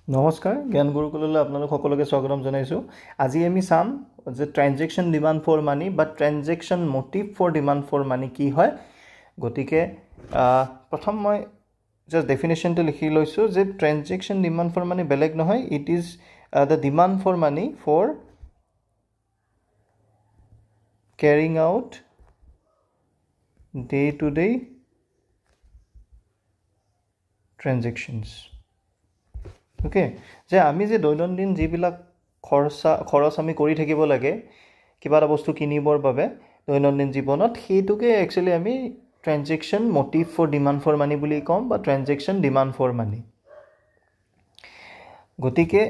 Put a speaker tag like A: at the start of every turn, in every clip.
A: নমস্কাৰ জ্ঞান গুৰুকুললৈ আপোনালোক সকলোকে স্বাগতম জনাইছোঁ। আজি আমি চাম যে ট্ৰানজেকশ্যন ডিমাণ্ড ফৰ মানি বা transaction motive for demand for money কি হয়। গতিকে প্ৰথম মই জাষ্ট ডেফিনেশ্যনটো লিখি লৈছোঁ যে ট্ৰানজেকশ্যন ডিমাণ্ড ফৰ মানি বেলেগ নহয়, it is the demand for money for carrying out day to day transactions. Okay, যে আমি যে দৈনন্দিন যিবিলাক খৰচ আমি কৰি থাকিব লাগে কিবা এটা বস্তু কিনিবৰ বাবে দৈনন্দিন জীৱনত, সেইটোকে একচুৱেলি আমি transaction motive for demand for money বুলি ক'ম বা ট্ৰানজেকশ্যন ডিমাণ্ড ফৰ মানি। গতিকে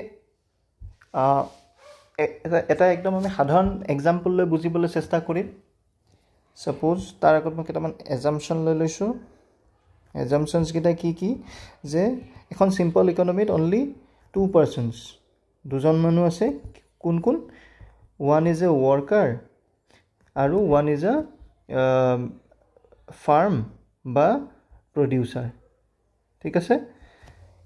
A: এটা একদম আমি সাধাৰণ এক্সাম্পল লৈ বুজিবলৈ চেষ্টা কৰিম। ছাপ'জ তাৰ আগত মই কেইটামান এজাম্পশ্যন লৈ লৈছোঁ। এজাম্পশ্যনছকেইটা কি কি? যে এখন চিম্পল ইকনমিত অনলি 2 পাৰ্চনছ, দুজন মানুহ আছে। কোন কোন? ওৱান ইজ এ ৱৰ্কাৰ আৰু ওৱান ইজ এ ফাৰ্ম বা প্ৰডিউচাৰ। ঠিক আছে,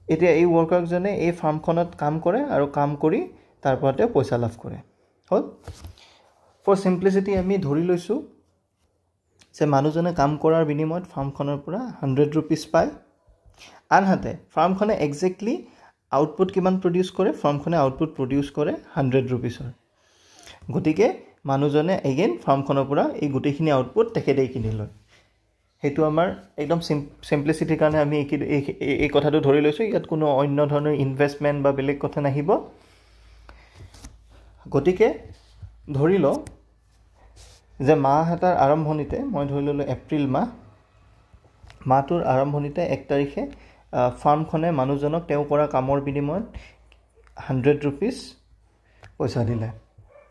A: এতিয়া এই ৱৰ্কাৰজনে এই ফাৰ্মখনত কাম কৰে আৰু কাম কৰি তাৰ পৰা তেওঁ পইচা লাভ কৰে। হ'ল, ফৰ চিম্প্লিচিটি আমি ধৰি লৈছোঁ যে মানুহজনে কাম কৰাৰ বিনিময়ত ফাৰ্মখনৰ পৰা 100 ৰুপিজ পায়। আনহাতে ফাৰ্মখনে একজেক্টলি আউটপুট কিমান প্ৰডিউচ কৰে? ফাৰ্মখনে আউটপুট প্ৰডিউচ কৰে 100 ৰুপিজৰ। গতিকে মানুহজনে এগেইন ফাৰ্মখনৰ পৰা এই গোটেইখিনি আউটপুট তেখেতেই কিনি লয়। সেইটো আমাৰ একদম চিম্প্লিচিটিৰ কাৰণে আমি এই কথাটো ধৰি লৈছোঁ। ইয়াত কোনো অন্য ধৰণৰ ইনভেষ্টমেণ্ট বা বেলেগ কথা নাহিব। গতিকে ধৰি লওঁ যে মাহ এটাৰ আৰম্ভণিতে, মই ধৰি ল'লোঁ এপ্ৰিল মাহটোৰ আৰম্ভণিতে 1 তাৰিখে ফাৰ্মখনে মানুহজনক তেওঁ কৰা কামৰ বিনিময়ত 100 ৰুপিজ পইচা দিলে।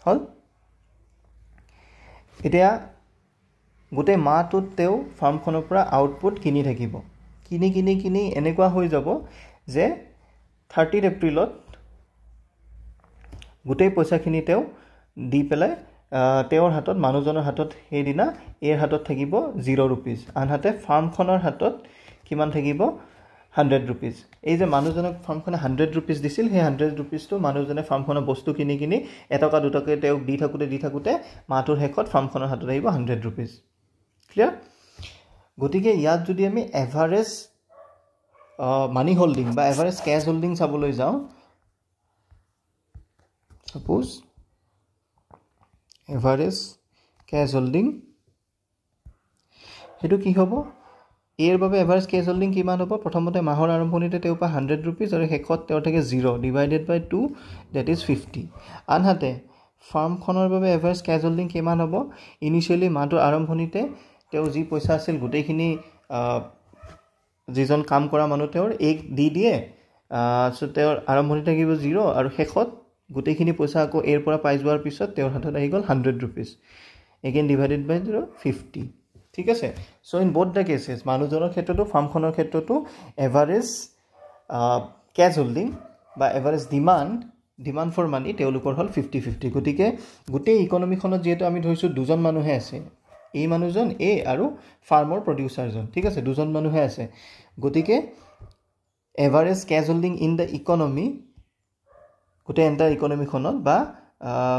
A: হ'ল, এতিয়া গোটেই মাহটোত তেওঁ ফাৰ্মখনৰ পৰা আউটপুট কিনি থাকিব। কিনি এনেকুৱা হৈ যাব যে 30 এপ্ৰিলত গোটেই পইচাখিনি তেওঁ দি পেলাই তেওঁৰ হাতত, মানুহজনৰ হাতত সেইদিনা এইৰ হাতত থাকিব 0 ৰুপিজ। আনহাতে ফাৰ্মখনৰ হাতত কিমান থাকিব? 100 ৰুপিজ। এই যে মানুহজনক ফাৰ্মখনে 100 ৰুপিজ দিছিল, সেই 100 ৰুপিজটো মানুহজনে ফাৰ্মখনৰ বস্তু কিনি 1 টকা 2 টকাকৈ তেওঁক দি থাকোঁতে মাহটোৰ শেষত ফাৰ্মখনৰ হাতত আহিব 100 ৰুপিজ। ক্লিয়াৰ? গতিকে ইয়াত যদি আমি এভাৰেজ মানি হোল্ডিং বা এভাৰেজ কেছ হোল্ডিং চাবলৈ যাওঁ, ছাপ'জ এভাৰেজ কেছ হোল্ডিং, সেইটো কি হ'ব? এৰ বাবে এভাৰেজ কেছ হোল্ডিং কিমান হ'ব? প্ৰথমতে মাহৰ আৰম্ভণিতে তেওঁ পায় 100 ৰুপিজ আৰু শেষত তেওঁৰ থাকে 0 ডিভাইডেড বাই 2, ডেট ইজ 50। আনহাতে ফাৰ্মখনৰ বাবে এভাৰেজ কেছ হোল্ডিং কিমান হ'ব? ইনিচিয়েলি মাহটোৰ আৰম্ভণিতে তেওঁ যি পইচা আছিল গোটেইখিনি যিজন কাম কৰা মানুহ তেওঁৰ দি দিয়ে। চ' তেওঁৰ আৰম্ভণিতে থাকিব 0 আৰু শেষত গোটেইখিনি পইচা আকৌ এৰ পৰা পাই যোৱাৰ পিছত তেওঁৰ হাতত আহি গ'ল 100 ৰুপিজ, এগেইন ডিভাইডেড বাই 50। ঠিক আছে, চ' ইন বোথ দ্য কেছেছ, মানুহজনৰ ক্ষেত্ৰতো ফাৰ্মখনৰ ক্ষেত্ৰতো এভাৰেজ কেছ হোল্ডিং বা এভাৰেজ ডিমাণ্ড ফৰ মানি তেওঁলোকৰ হ'ল 50-50। গতিকে গোটেই ইকনমিখনত যিহেতু আমি ধৰিছোঁ দুজন মানুহে আছে, এই মানুহজন এ আৰু ফাৰ্মৰ প্ৰডিউচাৰজন। ঠিক আছে, দুজন মানুহে আছে। গতিকে average cash holding in the economy, গোটেই এণ্টাৰ ইকনমিখনত, বা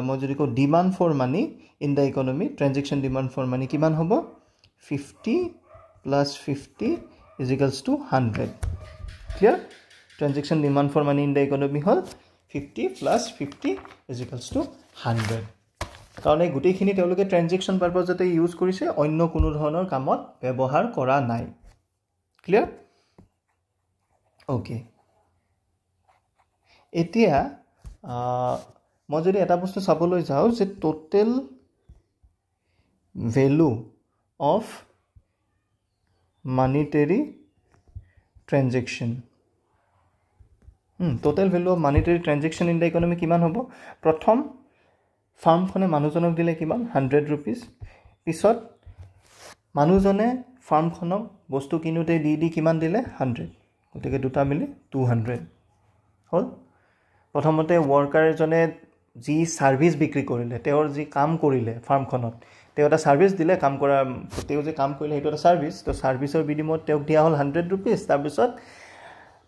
A: মই যদি কওঁ demand for money in the economy, transaction demand for money কিমান হ'ব? 50 + 50 = 100। Clear? Transaction demand for money in the economy হ'ল 50 + 50 = 100। কাৰণ এই গোটেইখিনি তেওঁলোকে ট্ৰানজেকশ্যন পাৰপাজতে ইউজ কৰিছে, অন্য কোনো ধৰণৰ কামত ব্যৱহাৰ কৰা নাই। ক্লিয়াৰ? অ'কে, এতিয়া মই যদি এটা বস্তু চাবলৈ যাওঁ যে total value of monetary transaction, total value of monetary transaction in the economy কিমান হ'ব? প্ৰথম ফাৰ্মখনে মানুহজনক দিলে কিমান? 100 ৰুপিজ। পিছত মানুহজনে ফাৰ্মখনক বস্তু কিনোতে দি কিমান দিলে? 100। গতিকে দুটা মিলি 200 হ'ল। প্ৰথমতে ৱৰ্কাৰ এজনে যি ছাৰ্ভিচ বিক্ৰী কৰিলে, তেওঁৰ যি কাম কৰিলে ফাৰ্মখনত, তেওঁ এটা ছাৰ্ভিচ দিলে, কাম কৰা তেওঁ যে কাম কৰিলে সেইটো এটা ছাৰ্ভিচ। তো ছাৰ্ভিচৰ বিনিময়ত তেওঁক দিয়া হ'ল 100 ৰুপিজ। তাৰপিছত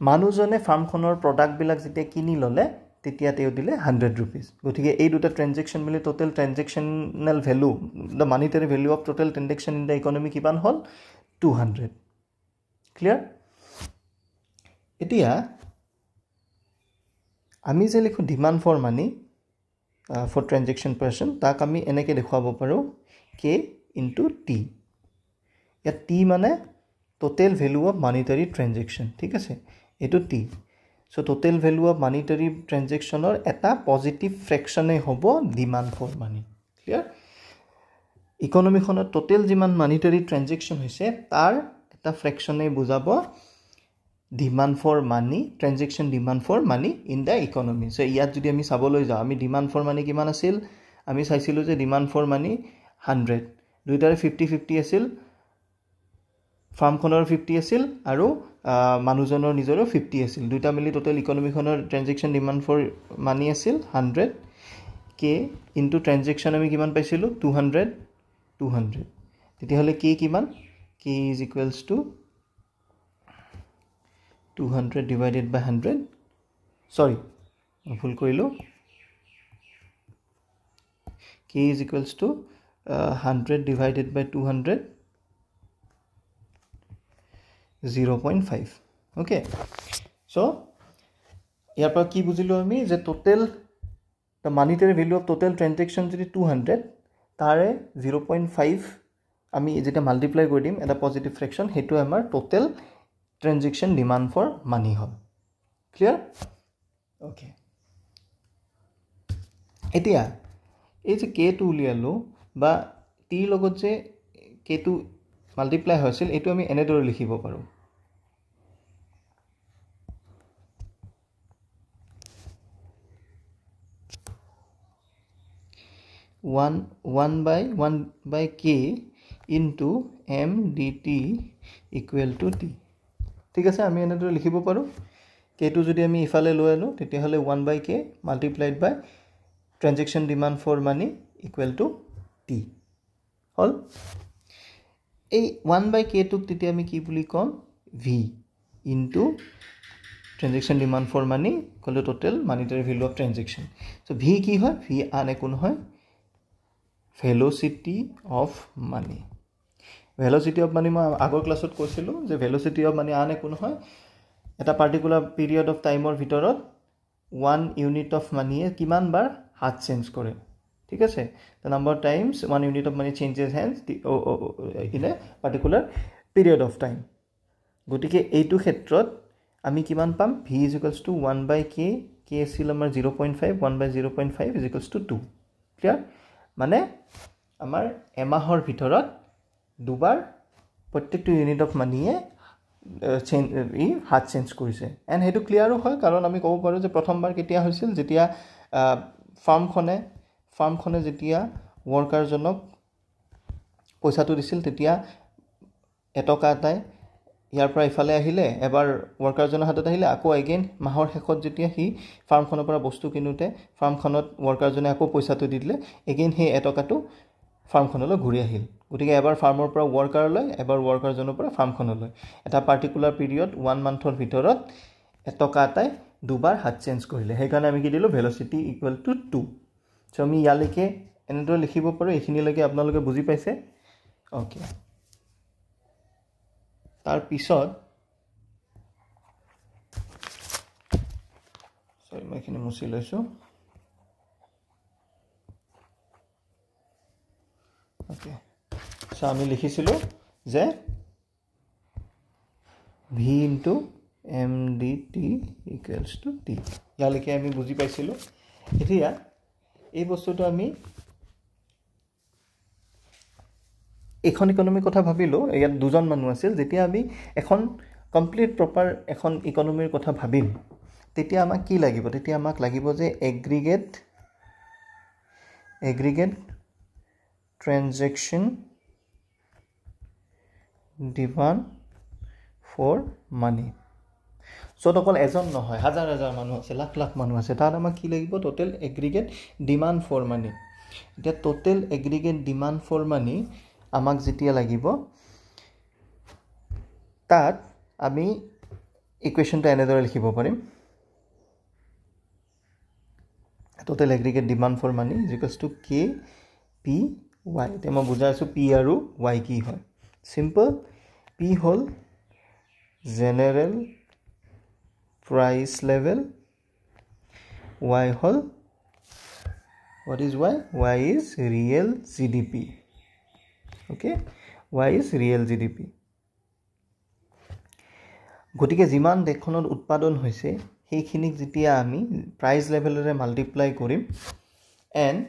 A: মানুহজনে ফাৰ্মখনৰ প্ৰডাক্টবিলাক যেতিয়া কিনি ল'লে তেতিয়া তেওঁ দিলে 100 rupees গতিকে এই দুটা ট্ৰানজেকশ্যন মিলি total transactional value the monetary value of total transaction in the economy কিমান হ'ল 200 ক্লিয়াৰ এতিয়া আমি যে লিখো demand for money for transaction person তাক আমি এনেকে দেখুৱাব পাৰো k into t ইয়াত t মানে total value of monetary transaction ঠিক আছে এটো t so total value of monetary transaction or eta positive fraction e hobo demand for money clear economy khonor total jiman monetary transaction hoise tar eta fraction e bujabo demand for money transaction demand for money in the economy so iyat jodi ami saboloi ja ami demand for money kiman asil ami saisilu je demand for money 100 duitare 50-50 asil farm খনৰ 50 আছিল আৰু মানুহজনৰ নিজৰো 50 আছিল দুটা মিলি total economy খনৰ transaction demand for মানি আছিল 100 k ইনটু ট্ৰানজেকশ্যন আমি কিমান পাইছিলো 200 তেতিয়া হলে k কিমান k is equals to 200 divided by 100 sorry ভুল কৰিলো k is equals to 100 divided by 200 0.5 okay so ইয়াৰ পৰা কি বুজিলো আমি যে total the monetary value of total transaction যদি 200 তাৰে 0.5 আমি যেটা মাল্টিপ্লাই কৰি দিম এটা পজিটিভ ফ্ৰেকশন হেতু আমাৰ total transaction demand for money হ'ল ক্লিয়াৰ ওকে এতিয়া এই যে k2 উলিয়ালো বা t লগত যে k2 মাল্টিপ্লাই হৈছিল এটো আমি এনেদৰে লিখিব পাৰো 1 by k into m dt equal to t ঠিক আছে আমি এনেদৰে লিখিব পাৰো k2 যদি আমি ইফালে লৈ আনো তেতিয়া হলে 1 by k multiplied by transaction demand for money equal to t হল এই 1 by k টুক তেতিয়া আমি কি বুলি কম v into transaction demand for money equal to total monetary value of transaction so v কি হয় v আনে কোন হয় velocity of money velocity of money মই আগৰ ক্লাছত কৈছিলো যে velocity of money আনে কোন হয় এটা পাৰ্টিকুলাৰ পিৰিয়ড অফ টাইমৰ ভিতৰত 1 unit of money কিমান বাৰ হাত চেঞ্জ কৰে ঠিক আছে the number of times 1 unit of money changes hands in a particular period of time গতিকে এইটো ক্ষেত্ৰত আমি কিমান পাম v is equals to 1 by k k আছিল আমাৰ 0.5 1 by 0.5 is equals to 2 clear মানে আমাৰ এমাহৰ ভিতৰত দুবাৰ প্ৰত্যেকটো ইউনিট অফ মানিয়ে চেঞ্জ হাত চেঞ্জ কৰিছে এন্ড হেতু ক্লিয়াৰো হয় কাৰণ আমি ক'ব পাৰো যে প্ৰথমবাৰ কেতিয়া হৈছিল যেতিয়া ফাৰ্মখনে যেতিয়া ওয়াৰ্কাৰজনক পইচাটো দিছিল তেতিয়া এটকা এটাই ইয়াৰ পৰা ইফালে আহিলে এবাৰ ওয়াৰ্কাৰজনৰ হাতত আহিলে আকৌ এগেইন মাহৰ শেষত যেতিয়া হি ফাৰ্মখনৰ পৰা বস্তু কিনুতে ফাৰ্মখনত ওয়াৰ্কাৰজনে আকৌ পইচাটো দি দিলে এগেইন হে এটকাটো ফাৰ্মখনলৈ ঘূৰি আহিল গতিকে এবাৰ ফাৰ্মৰ পৰা ওয়াৰ্কাৰলৈ এবাৰ ওয়াৰ্কাৰজনৰ পৰা ফাৰ্মখনলৈ এটা পাৰ্টিকুলাৰ পিৰিয়ড 1 মান্থৰ ভিতৰত এটকা এটাই দুবাৰ হাত চেঞ্জ কৰিলে হেকাৰণে আমি কি দিলো ভেলোচিটি ইকুৱেল টু 2 সো আমি ইয়ালৈকে এনেদৰে লিখিব পাৰো এখিনিলৈকে আপোনালোকে বুজি পাইছে ওকে তাৰ পিছত সৰি মই এখিনি মুছি লৈছো ওকে সো আমি লিখিছিলো যে v into m dt equals to t ইয়ালৈকে আমি বুজি পাইছিলো এতিয়া এই বস্তুটো আমি এখন ইকনমি কথা ভাবিলো ইয়াত দুজন মানুহ আছিল যেতিয়া আমি এখন কমপ্লিট প্ৰপাৰ এখন ইকনমিৰ কথা ভাবিম তেতিয়া আমাক কি লাগিব তেতিয়া আমাক লাগিব যে aggregate transaction demand for money so অকল এজন নহয় হাজাৰ হাজাৰ মানুহ আছে লাখ লাখ মানুহ আছে তাত আমাক কি লাগিব total aggregate demand for money এতিয়া total aggregate demand for money আমাক যেতিয়া লাগিব তাত আমি ইকুৱেশ্যনটো এনেদৰে লিখিব পাৰিম total aggregate demand for money is equals to K P Y এতিয়া মই বুজাই আছোঁ P আৰু Y কি হয় simple P হ'ল general price level Y হ'ল what is Y? Y is real GDP okay Y is real GDP গতিকে যিমান দেশখনত উৎপাদন হৈছে সেইখিনিক যেতিয়া আমি প্ৰাইস লেভেলৰে মাল্টিপ্লাই কৰিম এণ্ড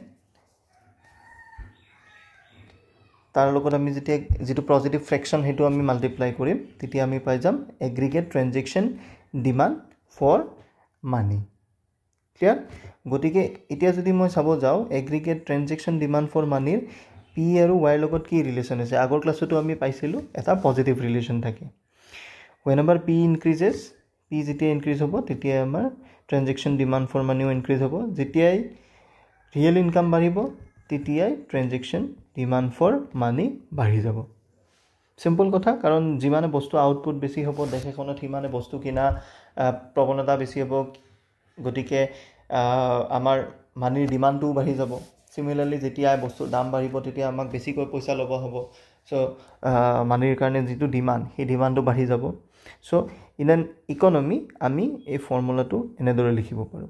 A: তাৰ লগত আমি যেতিয়া যেটো পজিটিভ ফ্ৰেকশন হেতু আমি মাল্টিপ্লাই কৰিম তেতিয়া আমি পাই যাম aggregate transaction demand for money clear গতিকে এতিয়া যদি মই চাব যাও এগ্ৰিগেট ট্ৰানজেকশন ডিমান্ড ফৰ মানিৰ পি আৰু ওয়াই লগত কি ৰিলেচন আছে আগৰ ক্লাছতো আমি পাইছিলো এটা পজিটিভ ৰিলেচন থাকে whenever p increases p যেতিয়া ইনক্ৰিজ হ'ব তেতিয়া আমাৰ ট্ৰানজেকশন ডিমান্ড ফৰ মানিও ইনক্ৰিজ হ'ব যেতিয়াই ৰিয়েল ইনকাম বাঢ়িব তেতিয়াই ট্ৰানজেকশন ডিমান্ড ফৰ মানি বাঢ়ি যাব সিম্পল কথা কাৰণ যিমানে বস্তু আউটপুট বেছি হ'ব দেশখনত হিমানে বস্তু কিনা প্ৰৱণতা বেছি হ'ব গতিকে আমাৰ মানিৰ ডিমান্ডটো বাঢ়ি যাব সিমিলাৰলি যেতিয়া বস্তুৰ দাম বাঢ়িব তেতিয়া আমাক বেছিকৈ পইচা ল'ব হ'ব সো মানিৰ কাৰণে যেটো ডিমান্ড সেই ডিমান্ডটো বাঢ়ি যাব সো ইন এন ইকোনমি আমি এই ফৰ্মুলাটো এনেদৰে লিখিব পাৰো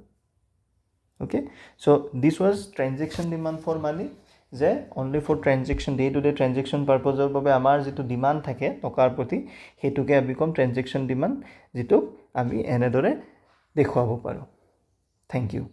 A: okay so this was transaction demand for money যে only for transaction day to day transaction purpose ৰ বাবে আমাৰ যেটো ডিমান্ড থাকে টকাৰ প্ৰতি হেতুকে আমি কম transaction demand যেটো আমি এনেদৰে দেখুৱাব পাৰো thank you